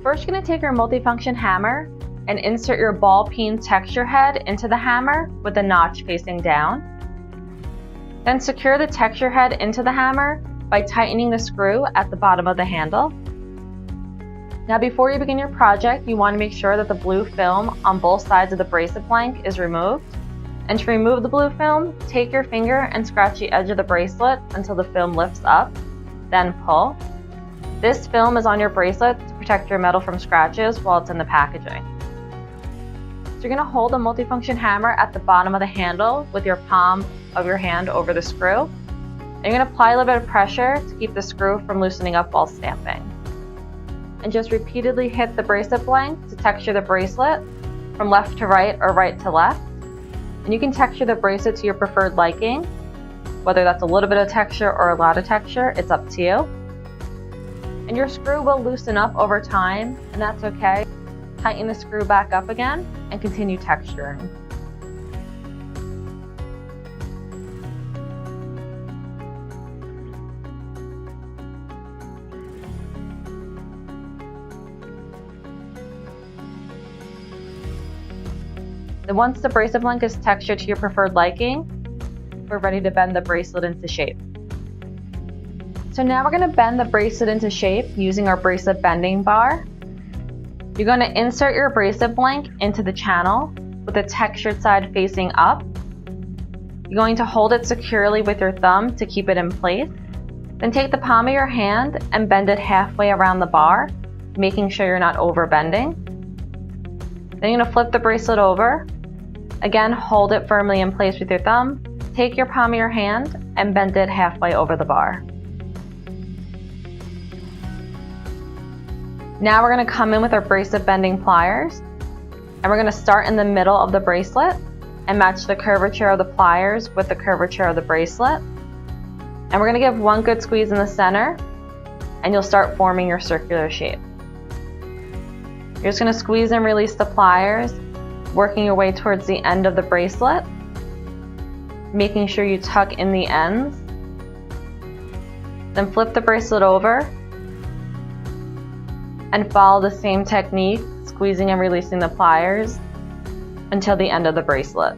First, you're going to take your multifunction hammer and insert your ball-peen texture head into the hammer with the notch facing down. Then secure the texture head into the hammer by tightening the screw at the bottom of the handle. Now before you begin your project, you want to make sure that the blue film on both sides of the bracelet blank is removed. And to remove the blue film, take your finger and scratch the edge of the bracelet until the film lifts up, then pull. This film is on your bracelet to protect your metal from scratches while it's in the packaging. So you're going to hold the multifunction hammer at the bottom of the handle with your palm of your hand over the screw. And you're going to apply a little bit of pressure to keep the screw from loosening up while stamping. And just repeatedly hit the bracelet blank to texture the bracelet from left to right or right to left. And you can texture the bracelet to your preferred liking, whether that's a little bit of texture or a lot of texture, it's up to you. And your screw will loosen up over time, and that's okay. Tighten the screw back up again and continue texturing. Then once the bracelet blank is textured to your preferred liking, we're ready to bend the bracelet into shape. So now we're going to bend the bracelet into shape using our bracelet bending bar. You're going to insert your bracelet blank into the channel with the textured side facing up. You're going to hold it securely with your thumb to keep it in place. Then take the palm of your hand and bend it halfway around the bar, making sure you're not over bending. Then you're going to flip the bracelet over. Again, hold it firmly in place with your thumb. Take your palm of your hand and bend it halfway over the bar. Now we're going to come in with our bracelet bending pliers, and we're going to start in the middle of the bracelet and match the curvature of the pliers with the curvature of the bracelet. And we're going to give one good squeeze in the center, and you'll start forming your circular shape. You're just going to squeeze and release the pliers, working your way towards the end of the bracelet, making sure you tuck in the ends. Then flip the bracelet over and follow the same technique, squeezing and releasing the pliers until the end of the bracelet.